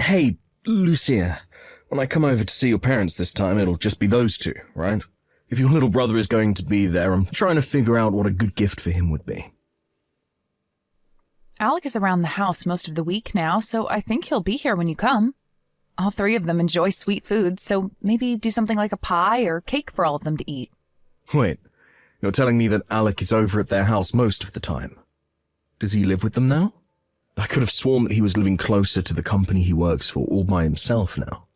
Hey, Lucia, when I come over to see your parents this time, it'll just be those two, right? If your little brother is going to be there, I'm trying to figure out what a good gift for him would be. Alec is around the house most of the week now, so I think he'll be here when you come. All three of them enjoy sweet food, so maybe do something like a pie or cake for all of them to eat. Wait, you're telling me that Alec is over at their house most of the time? Does he live with them now? I could have sworn that he was living closer to the company he works for all by himself now.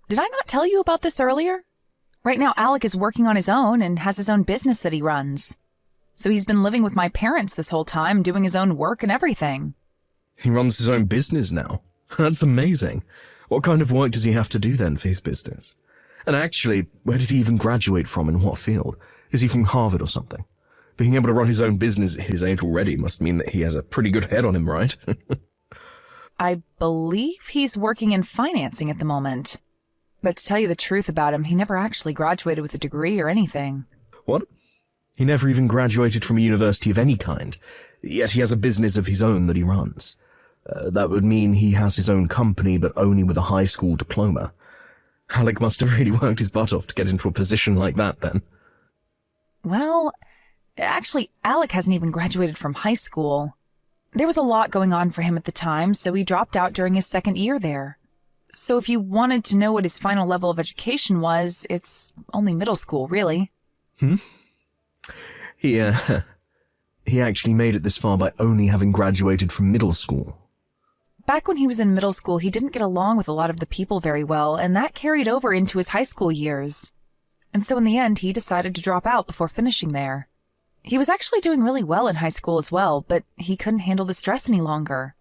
Did I not tell you about this earlier? Right now, Alec is working on his own and has his own business that he runs. So he's been living with my parents this whole time, doing his own work and everything. He runs his own business now. That's amazing. What kind of work does he have to do then for his business? And actually, where did he even graduate from, in what field? Is he from Harvard or something? Being able to run his own business at his age already must mean that he has a pretty good head on him, right? I believe he's working in financing at the moment. But to tell you the truth about him, he never actually graduated with a degree or anything. What? He never even graduated from a university of any kind, yet he has a business of his own that he runs. That would mean he has his own company, but only with a high school diploma. Alec must have really worked his butt off to get into a position like that, then. Well, actually, Alec hasn't even graduated from high school. There was a lot going on for him at the time, so he dropped out during his second year there. So if you wanted to know what his final level of education was, it's only middle school, really. He actually made it this far by only having graduated from middle school. Back when he was in middle school, he didn't get along with a lot of the people very well, and that carried over into his high school years. And so in the end, he decided to drop out before finishing there. He was actually doing really well in high school as well, but he couldn't handle the stress any longer.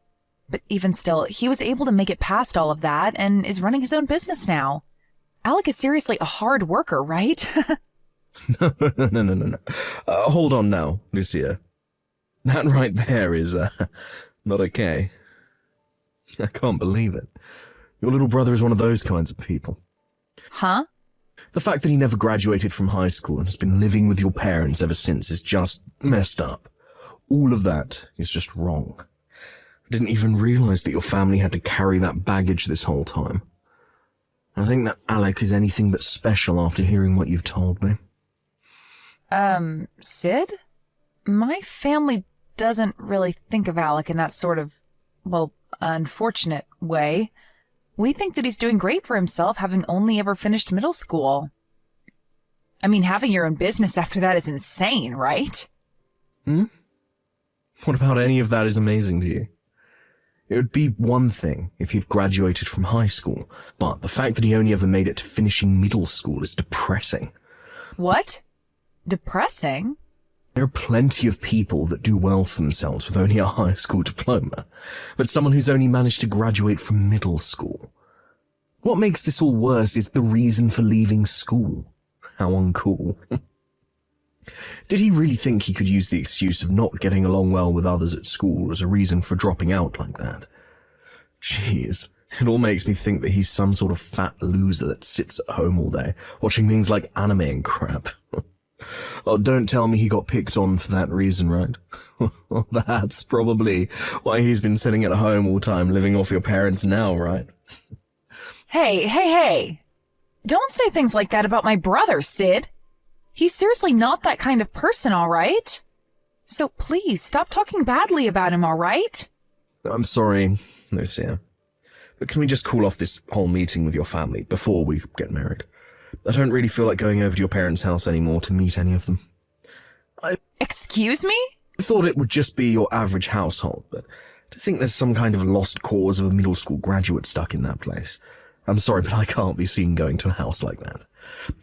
But even still, he was able to make it past all of that and is running his own business now. Alec is seriously a hard worker, right? No. Hold on now, Lucia. That right there is, not okay. I can't believe it. Your little brother is one of those kinds of people. Huh? The fact that he never graduated from high school and has been living with your parents ever since is just messed up. All of that is just wrong. I didn't even realize that your family had to carry that baggage this whole time. I think that Alec is anything but special after hearing what you've told me. Sid? My family doesn't really think of Alec in that sort of, well, unfortunate way. We think that he's doing great for himself, having only ever finished middle school. I mean, having your own business after that is insane, right? What about any of that is amazing to you? It would be one thing if he'd graduated from high school, but the fact that he only ever made it to finishing middle school is depressing. What? Depressing? There are plenty of people that do well for themselves with only a high school diploma, but someone who's only managed to graduate from middle school. What makes this all worse is the reason for leaving school. How uncool. Did he really think he could use the excuse of not getting along well with others at school as a reason for dropping out like that? Jeez, it all makes me think that he's some sort of fat loser that sits at home all day, watching things like anime and crap. Oh, don't tell me he got picked on for that reason, right? That's probably why he's been sitting at home all time, living off your parents now, right? Hey. Don't say things like that about my brother, Sid. He's seriously not that kind of person, all right? So please, stop talking badly about him, all right? I'm sorry, Lucia. But can we just call off this whole meeting with your family before we get married? I don't really feel like going over to your parents' house anymore to meet any of them. Excuse me? I thought it would just be your average household, but I think there's some kind of lost cause of a middle school graduate stuck in that place. I'm sorry, but I can't be seen going to a house like that.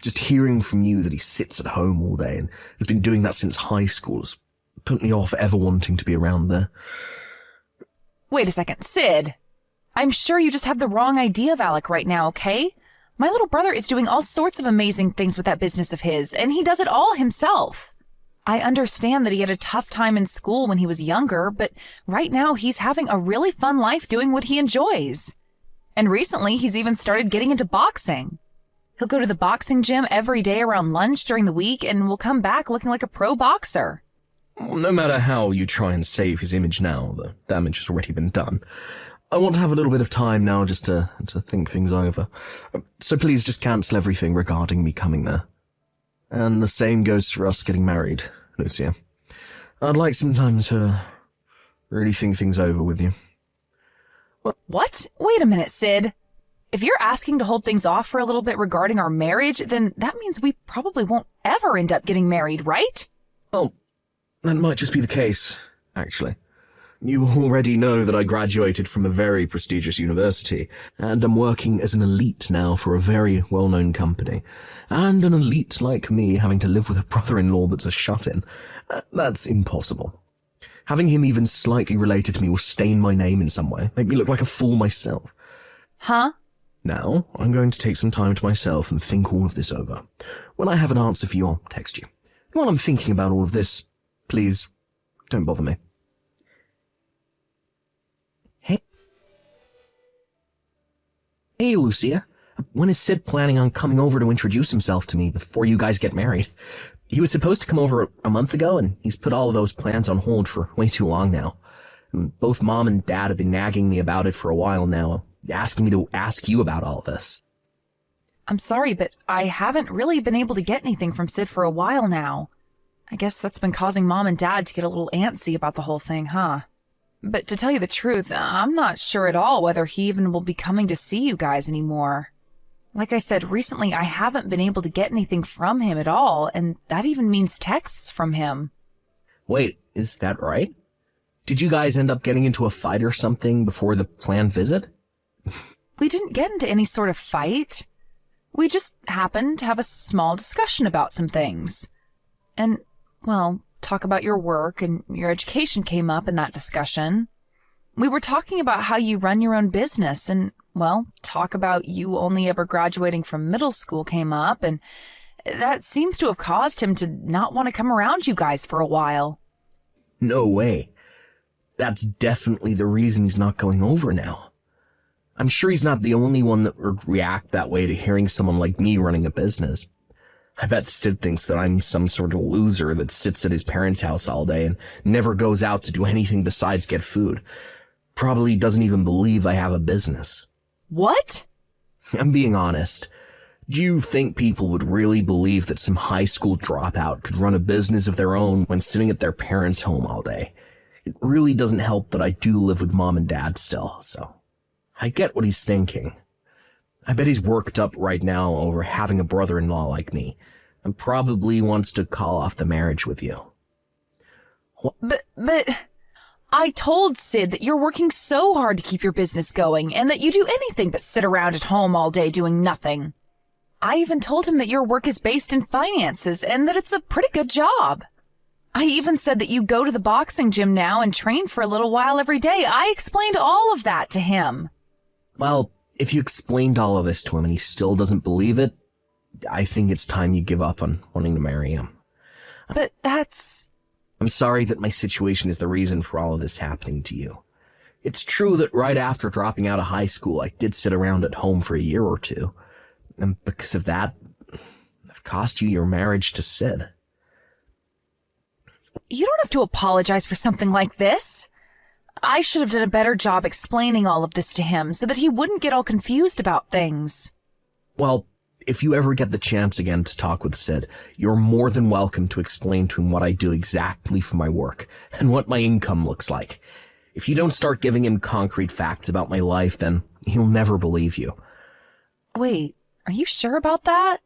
Just hearing from you that he sits at home all day and has been doing that since high school has put me off ever wanting to be around there. Wait a second, Sid. I'm sure you just have the wrong idea of Alec right now, okay? My little brother is doing all sorts of amazing things with that business of his, and he does it all himself. I understand that he had a tough time in school when he was younger, but right now he's having a really fun life doing what he enjoys. And recently, he's even started getting into boxing. He'll go to the boxing gym every day around lunch during the week and will come back looking like a pro boxer. No matter how you try and save his image now, the damage has already been done. I want to have a little bit of time now just to think things over. So please just cancel everything regarding me coming there. And the same goes for us getting married, Lucia. I'd like some time to really think things over with you. What? Wait a minute, Sid. If you're asking to hold things off for a little bit regarding our marriage, then that means we probably won't ever end up getting married, right? Oh, that might just be the case, actually. You already know that I graduated from a very prestigious university, and am working as an elite now for a very well-known company. And an elite like me having to live with a brother-in-law that's a shut-in, that's impossible. Having him even slightly related to me will stain my name in some way, make me look like a fool myself. Huh? Now, I'm going to take some time to myself and think all of this over. When I have an answer for you, I'll text you. While I'm thinking about all of this, please, don't bother me. Hey, Lucia. When is Sid planning on coming over to introduce himself to me before you guys get married? He was supposed to come over a month ago, and he's put all of those plans on hold for way too long now. And both Mom and Dad have been nagging me about it for a while now, asking me to ask you about all this. I'm sorry, but I haven't really been able to get anything from Sid for a while now. I guess that's been causing Mom and Dad to get a little antsy about the whole thing, huh? But to tell you the truth, I'm not sure at all whether he even will be coming to see you guys anymore. Like I said, recently I haven't been able to get anything from him at all, and that even means texts from him. Wait, is that right? Did you guys end up getting into a fight or something before the planned visit? We didn't get into any sort of fight. We just happened to have a small discussion about some things. And, well, talk about your work and your education came up in that discussion. We were talking about how you run your own business and, well, talk about you only ever graduating from middle school came up, and that seems to have caused him to not want to come around you guys for a while. No way. That's definitely the reason he's not going over now. I'm sure he's not the only one that would react that way to hearing someone like me running a business. I bet Sid thinks that I'm some sort of loser that sits at his parents' house all day and never goes out to do anything besides get food. Probably doesn't even believe I have a business. What? I'm being honest. Do you think people would really believe that some high school dropout could run a business of their own when sitting at their parents' home all day? It really doesn't help that I do live with Mom and Dad still, so I get what he's thinking. I bet he's worked up right now over having a brother-in-law like me, and probably wants to call off the marriage with you. But I told Sid that you're working so hard to keep your business going, and that you do anything but sit around at home all day doing nothing. I even told him that your work is based in finances, and that it's a pretty good job. I even said that you go to the boxing gym now and train for a little while every day. I explained all of that to him. Well, if you explained all of this to him and he still doesn't believe it, I think it's time you give up on wanting to marry him. But that's... I'm sorry that my situation is the reason for all of this happening to you. It's true that right after dropping out of high school, I did sit around at home for a year or two. And because of that, I've cost you your marriage to Sid. You don't have to apologize for something like this. I should have done a better job explaining all of this to him so that he wouldn't get all confused about things. Well, if you ever get the chance again to talk with Sid, you're more than welcome to explain to him what I do exactly for my work and what my income looks like. If you don't start giving him concrete facts about my life, then he'll never believe you. Wait, are you sure about that?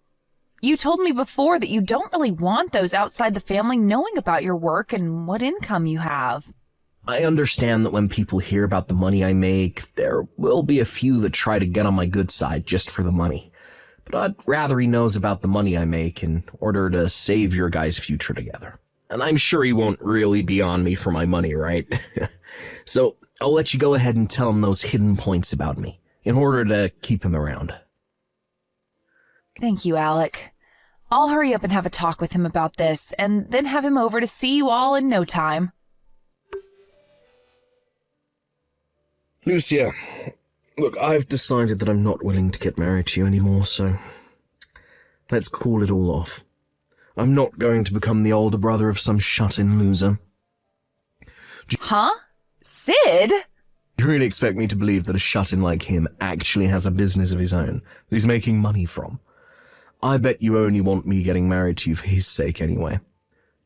You told me before that you don't really want those outside the family knowing about your work and what income you have. I understand that when people hear about the money I make, there will be a few that try to get on my good side just for the money. But I'd rather he knows about the money I make in order to save your guys' future together. And I'm sure he won't really be on me for my money, right? So I'll let you go ahead and tell him those hidden points about me in order to keep him around. Thank you, Alec. I'll hurry up and have a talk with him about this, and then have him over to see you all in no time. Lucia, look, I've decided that I'm not willing to get married to you anymore, so let's call it all off. I'm not going to become the older brother of some shut-in loser. Huh? Sid? You really expect me to believe that a shut-in like him actually has a business of his own that he's making money from? I bet you only want me getting married to you for his sake anyway.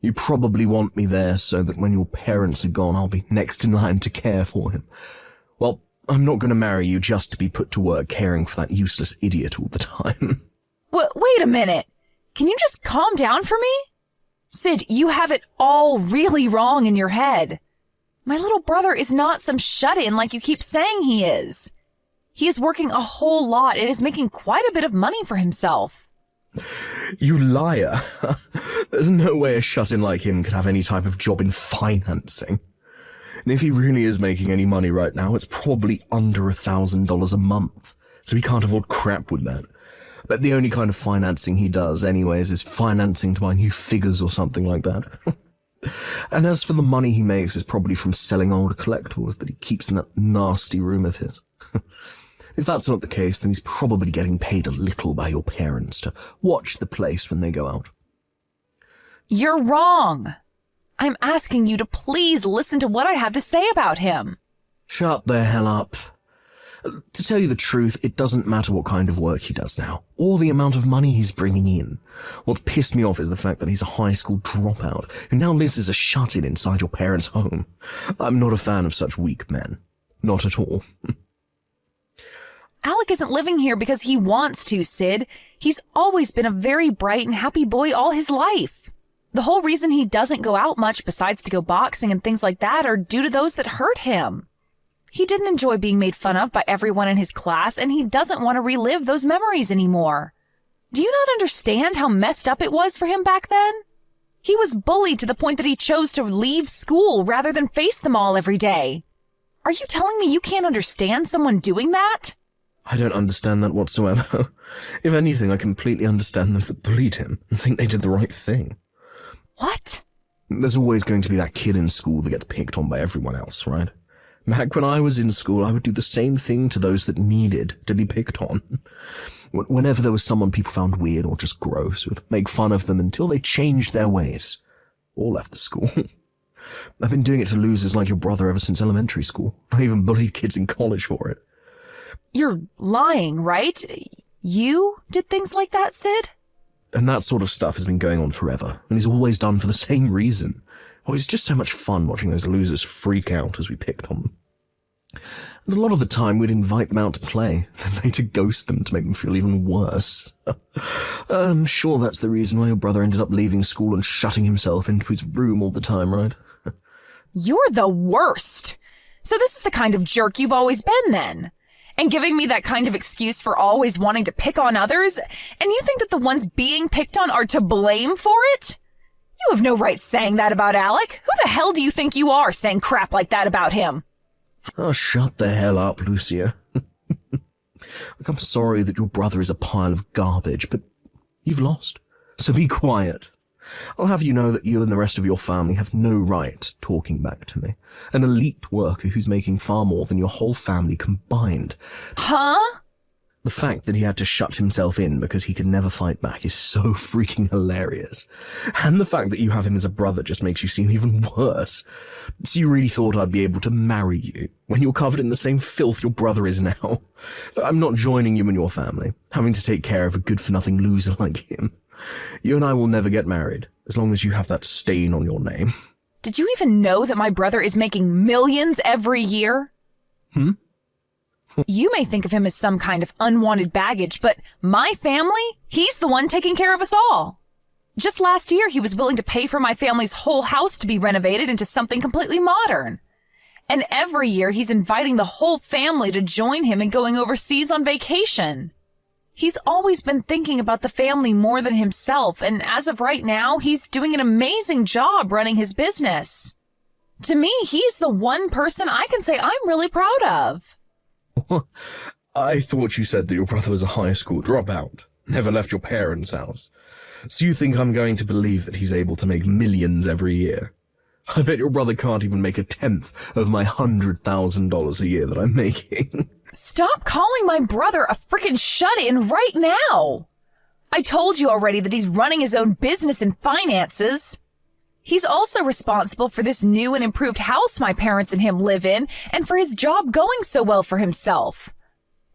You probably want me there so that when your parents are gone, I'll be next in line to care for him. Well, I'm not going to marry you just to be put to work caring for that useless idiot all the time. Wait a minute. Can you just calm down for me? Sid, you have it all really wrong in your head. My little brother is not some shut-in like you keep saying he is. He is working a whole lot and is making quite a bit of money for himself. You liar. There's no way a shut-in like him could have any type of job in financing. And if he really is making any money right now, it's probably under $1,000 a month, so he can't afford crap with that. But the only kind of financing he does anyways is financing to buy new figures or something like that. And as for the money he makes, it's probably from selling old collectibles that he keeps in that nasty room of his. If that's not the case, then he's probably getting paid a little by your parents to watch the place when they go out. You're wrong. I'm asking you to please listen to what I have to say about him. Shut the hell up. To tell you the truth, it doesn't matter what kind of work he does now, or the amount of money he's bringing in. What pissed me off is the fact that he's a high school dropout, who now lives as a shut-in inside your parents' home. I'm not a fan of such weak men. Not at all. Alec isn't living here because he wants to, Sid. He's always been a very bright and happy boy all his life. The whole reason he doesn't go out much besides to go boxing and things like that are due to those that hurt him. He didn't enjoy being made fun of by everyone in his class, and he doesn't want to relive those memories anymore. Do you not understand how messed up it was for him back then? He was bullied to the point that he chose to leave school rather than face them all every day. Are you telling me you can't understand someone doing that? I don't understand that whatsoever. If anything, I completely understand those that bullied him and think they did the right thing. What? There's always going to be that kid in school that gets picked on by everyone else, right? Back when I was in school, I would do the same thing to those that needed to be picked on. Whenever there was someone people found weird or just gross, would make fun of them until they changed their ways or left the school. I've been doing it to losers like your brother ever since elementary school. I even bullied kids in college for it. You're lying, right? You did things like that, Sid? And that sort of stuff has been going on forever, and is always done for the same reason. Oh, it's just so much fun watching those losers freak out as we picked on them. And a lot of the time we'd invite them out to play, then later ghost them to make them feel even worse. I'm sure that's the reason why your brother ended up leaving school and shutting himself into his room all the time, right? You're the worst. So this is the kind of jerk you've always been then. And giving me that kind of excuse for always wanting to pick on others, and you think that the ones being picked on are to blame for it? You have no right saying that about Alec. Who the hell do you think you are saying crap like that about him? Oh, shut the hell up, Lucia. Look, I'm sorry that your brother is a pile of garbage, but you've lost. So be quiet. I'll have you know that you and the rest of your family have no right talking back to me. An elite worker who's making far more than your whole family combined. Huh? The fact that he had to shut himself in because he could never fight back is so freaking hilarious. And the fact that you have him as a brother just makes you seem even worse. So you really thought I'd be able to marry you when you're covered in the same filth your brother is now? I'm not joining you and your family, having to take care of a good-for-nothing loser like him. You and I will never get married, as long as you have that stain on your name. Did you even know that my brother is making millions every year? You may think of him as some kind of unwanted baggage, but my family, he's the one taking care of us all. Just last year, he was willing to pay for my family's whole house to be renovated into something completely modern. And every year, he's inviting the whole family to join him in going overseas on vacation. He's always been thinking about the family more than himself, and as of right now, he's doing an amazing job running his business. To me, he's the one person I can say I'm really proud of. I thought you said that your brother was a high school dropout, never left your parents' house. So you think I'm going to believe that he's able to make millions every year? I bet your brother can't even make 1/10 of my $100,000 a year that I'm making. Stop calling my brother a frickin' shut-in right now! I told you already that he's running his own business and finances. He's also responsible for this new and improved house my parents and him live in, and for his job going so well for himself.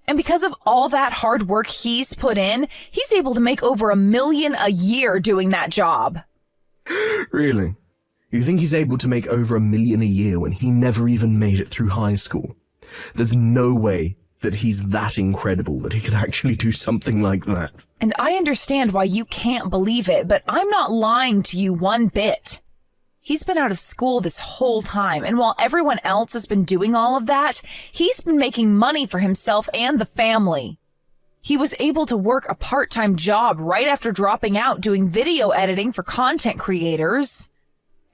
And because of all that hard work he's put in, he's able to make over $1 million a year doing that job. Really? You think he's able to make over $1 million a year when he never even made it through high school? There's no way that he's that incredible that he could actually do something like that. And I understand why you can't believe it, but I'm not lying to you one bit. He's been out of school this whole time, and while everyone else has been doing all of that, he's been making money for himself and the family. He was able to work a part-time job right after dropping out doing video editing for content creators.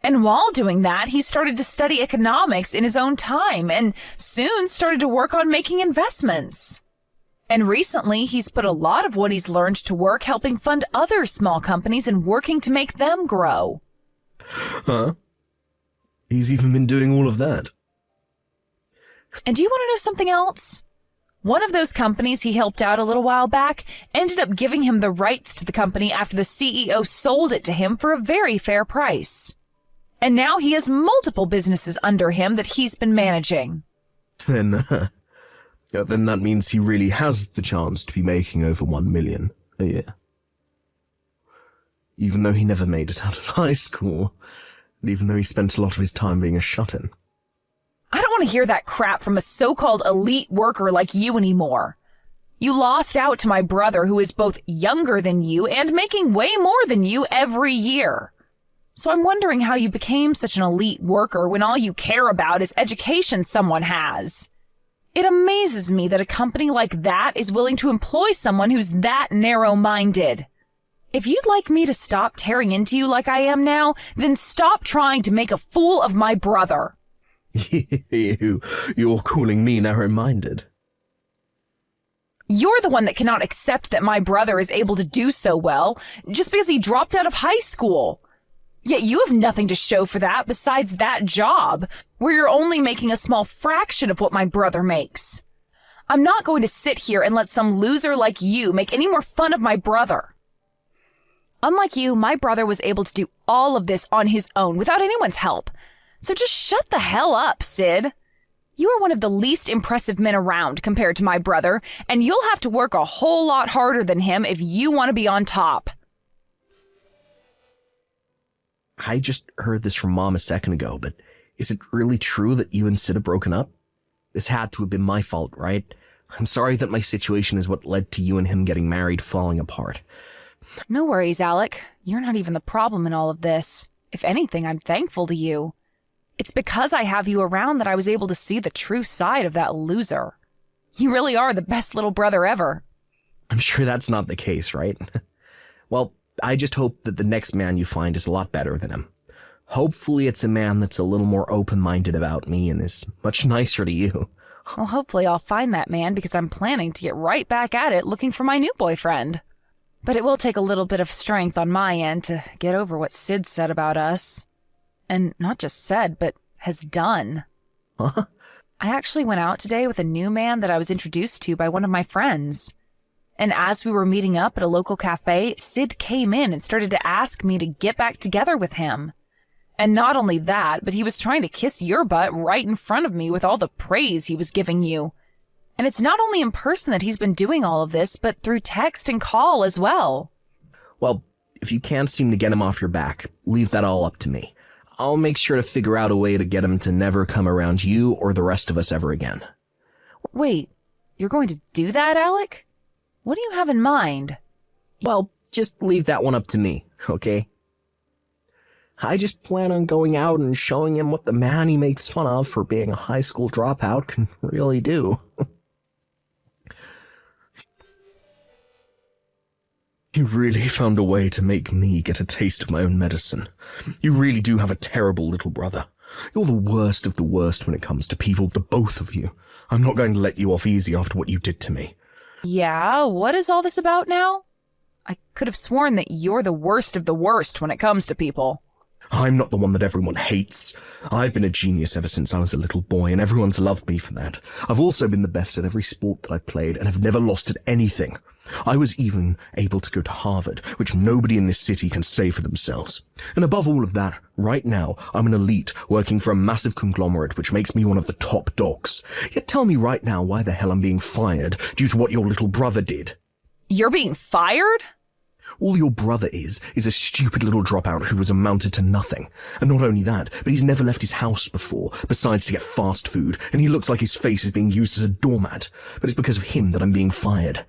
And while doing that, he started to study economics in his own time and soon started to work on making investments. And recently, he's put a lot of what he's learned to work helping fund other small companies and working to make them grow. Huh? He's even been doing all of that. And do you want to know something else? One of those companies he helped out a little while back ended up giving him the rights to the company after the CEO sold it to him for a very fair price. And now he has multiple businesses under him that he's been managing. Then that means he really has the chance to be making over $1 million a year. Even though he never made it out of high school, and even though he spent a lot of his time being a shut-in. I don't want to hear that crap from a so-called elite worker like you anymore. You lost out to my brother, who is both younger than you and making way more than you every year. So I'm wondering how you became such an elite worker when all you care about is education someone has. It amazes me that a company like that is willing to employ someone who's that narrow-minded. If you'd like me to stop tearing into you like I am now, then stop trying to make a fool of my brother. You're calling me narrow-minded. You're the one that cannot accept that my brother is able to do so well just because he dropped out of high school. Yet you have nothing to show for that besides that job, where you're only making a small fraction of what my brother makes. I'm not going to sit here and let some loser like you make any more fun of my brother. Unlike you, my brother was able to do all of this on his own without anyone's help. So just shut the hell up, Sid. You are one of the least impressive men around compared to my brother, and you'll have to work a whole lot harder than him if you want to be on top. I just heard this from Mom a second ago, but is it really true that you and Sid have broken up? This had to have been my fault, right? I'm sorry that my situation is what led to you and him getting married falling apart. No worries, Alec. You're not even the problem in all of this. If anything, I'm thankful to you. It's because I have you around that I was able to see the true side of that loser. You really are the best little brother ever. I'm sure that's not the case, right? Well, I just hope that the next man you find is a lot better than him. Hopefully it's a man that's a little more open-minded about me and is much nicer to you. Well, hopefully I'll find that man because I'm planning to get right back at it looking for my new boyfriend. But it will take a little bit of strength on my end to get over what Sid said about us. And not just said, but has done. Huh? I actually went out today with a new man that I was introduced to by one of my friends. And as we were meeting up at a local cafe, Sid came in and started to ask me to get back together with him. And not only that, but he was trying to kiss your butt right in front of me with all the praise he was giving you. And it's not only in person that he's been doing all of this, but through text and call as well. Well, if you can't seem to get him off your back, leave that all up to me. I'll make sure to figure out a way to get him to never come around you or the rest of us ever again. Wait, you're going to do that, Alec? What do you have in mind? Well, just leave that one up to me, okay? I just plan on going out and showing him what the man he makes fun of for being a high school dropout can really do. You really found a way to make me get a taste of my own medicine. You really do have a terrible little brother. You're the worst of the worst when it comes to people, the both of you. I'm not going to let you off easy after what you did to me. Yeah, what is all this about now? I could have sworn that you're the worst of the worst when it comes to people. I'm not the one that everyone hates. I've been a genius ever since I was a little boy, and everyone's loved me for that. I've also been the best at every sport that I've played, and have never lost at anything. I was even able to go to Harvard, which nobody in this city can say for themselves. And above all of that, right now, I'm an elite working for a massive conglomerate which makes me one of the top dogs. Yet tell me right now why the hell I'm being fired due to what your little brother did. You're being fired? All your brother is a stupid little dropout who has amounted to nothing. And not only that, but he's never left his house before, besides to get fast food, and he looks like his face is being used as a doormat. But it's because of him that I'm being fired.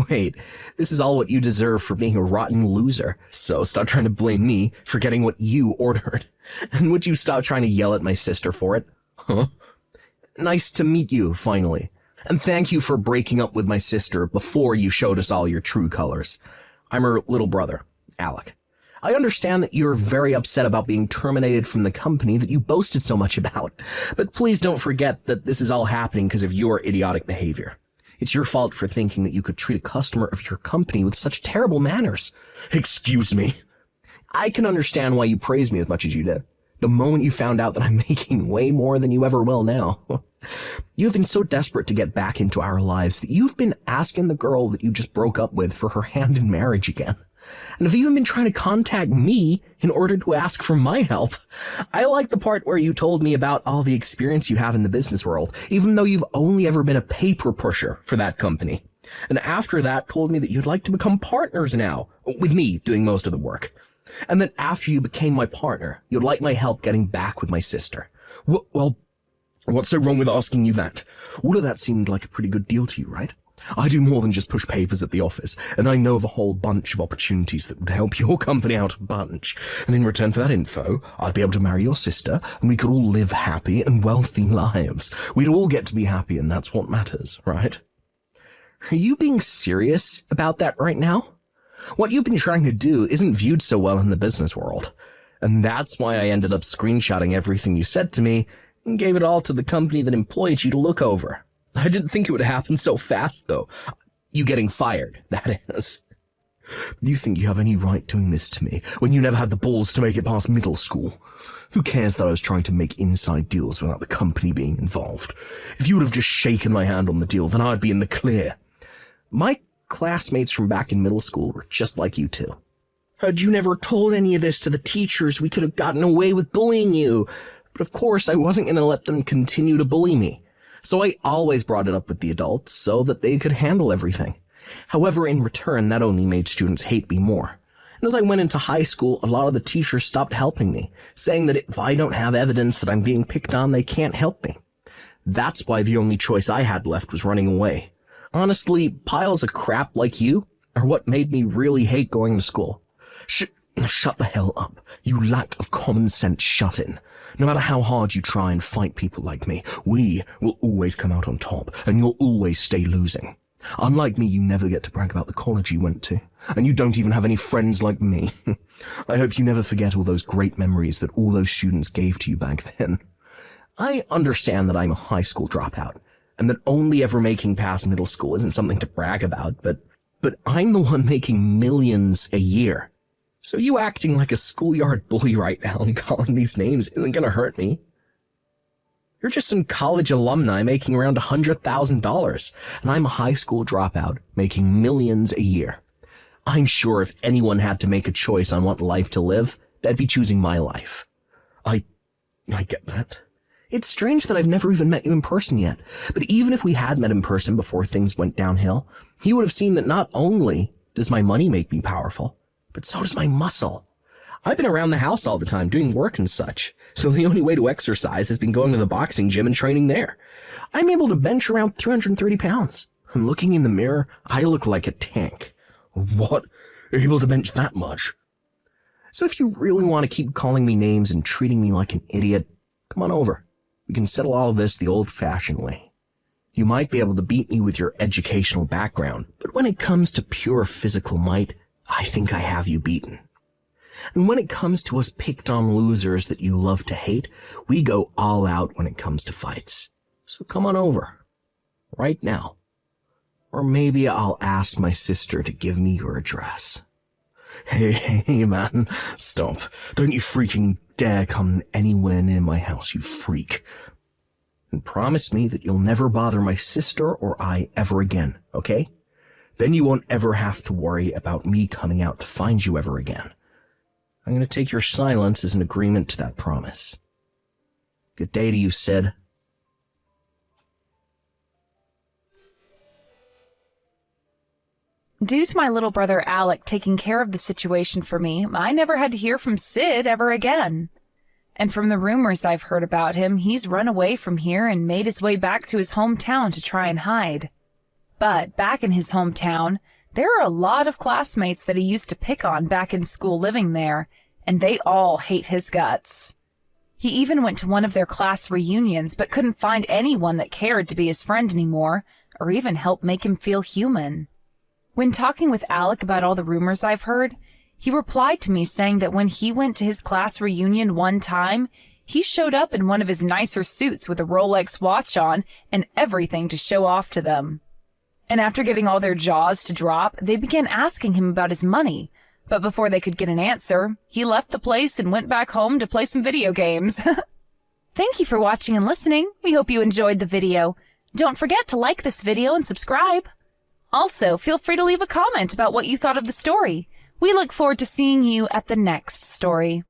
Wait, this is all what you deserve for being a rotten loser. So stop trying to blame me for getting what you ordered. And would you stop trying to yell at my sister for it? Huh? Nice to meet you, finally. And thank you for breaking up with my sister before you showed us all your true colors. I'm her little brother, Alec. I understand that you're very upset about being terminated from the company that you boasted so much about. But please don't forget that this is all happening because of your idiotic behavior. It's your fault for thinking that you could treat a customer of your company with such terrible manners. Excuse me. I can understand why you praised me as much as you did. The moment you found out that I'm making way more than you ever will now. You've been so desperate to get back into our lives that you've been asking the girl that you just broke up with for her hand in marriage again. And have even been trying to contact me in order to ask for my help. I like the part where you told me about all the experience you have in the business world, even though you've only ever been a paper pusher for that company. And after that told me that you'd like to become partners now, with me doing most of the work. And that after you became my partner, you'd like my help getting back with my sister. Well, what's so wrong with asking you that? All of that seemed like a pretty good deal to you, right? I do more than just push papers at the office, and I know of a whole bunch of opportunities that would help your company out a bunch. And in return for that info, I'd be able to marry your sister, and we could all live happy and wealthy lives. We'd all get to be happy, and that's what matters, right? Are you being serious about that right now? What you've been trying to do isn't viewed so well in the business world. And that's why I ended up screenshotting everything you said to me and gave it all to the company that employed you to look over. I didn't think it would happen so fast, though. You getting fired, that is. Do you think you have any right doing this to me when you never had the balls to make it past middle school? Who cares that I was trying to make inside deals without the company being involved? If you would have just shaken my hand on the deal, then I'd be in the clear. My classmates from back in middle school were just like you two. Had you never told any of this to the teachers, we could have gotten away with bullying you. But of course, I wasn't going to let them continue to bully me. So I always brought it up with the adults so that they could handle everything. However, in return, that only made students hate me more. And as I went into high school, a lot of the teachers stopped helping me, saying that if I don't have evidence that I'm being picked on, they can't help me. That's why the only choice I had left was running away. Honestly, piles of crap like you are what made me really hate going to school. Shut the hell up. You lack of common sense shut in. No matter how hard you try and fight people like me, we will always come out on top, and you'll always stay losing. Unlike me, you never get to brag about the college you went to, and you don't even have any friends like me. I hope you never forget all those great memories that all those students gave to you back then. I understand that I'm a high school dropout, and that only ever making past middle school isn't something to brag about, but I'm the one making millions a year. So you acting like a schoolyard bully right now and calling these names isn't gonna hurt me. You're just some college alumni making around $100,000, and I'm a high school dropout making millions a year. I'm sure if anyone had to make a choice on what life to live, they'd be choosing my life. I get that. It's strange that I've never even met you in person yet, but even if we had met in person before things went downhill, you would have seen that not only does my money make me powerful, but so does my muscle. I've been around the house all the time doing work and such, so the only way to exercise has been going to the boxing gym and training there. I'm able to bench around 330 pounds, and looking in the mirror, I look like a tank. What? You're able to bench that much? So if you really want to keep calling me names and treating me like an idiot, come on over. We can settle all of this the old-fashioned way. You might be able to beat me with your educational background, but when it comes to pure physical might, I think I have you beaten. And when it comes to us picked-on losers that you love to hate, we go all out when it comes to fights. So come on over. Right now. Or maybe I'll ask my sister to give me your address. Hey, man, stop. Don't you freaking dare come anywhere near my house, you freak. And promise me that you'll never bother my sister or I ever again, okay? Then you won't ever have to worry about me coming out to find you ever again. I'm going to take your silence as an agreement to that promise. Good day to you, Sid. Due to my little brother Alec taking care of the situation for me, I never had to hear from Sid ever again. And from the rumors I've heard about him, he's run away from here and made his way back to his hometown to try and hide. But back in his hometown, there are a lot of classmates that he used to pick on back in school living there, and they all hate his guts. He even went to one of their class reunions but couldn't find anyone that cared to be his friend anymore, or even help make him feel human. When talking with Alec about all the rumors I've heard, he replied to me saying that when he went to his class reunion one time, he showed up in one of his nicer suits with a Rolex watch on and everything to show off to them. And after getting all their jaws to drop, they began asking him about his money. But before they could get an answer, he left the place and went back home to play some video games. Thank you for watching and listening. We hope you enjoyed the video. Don't forget to like this video and subscribe. Also, feel free to leave a comment about what you thought of the story. We look forward to seeing you at the next story.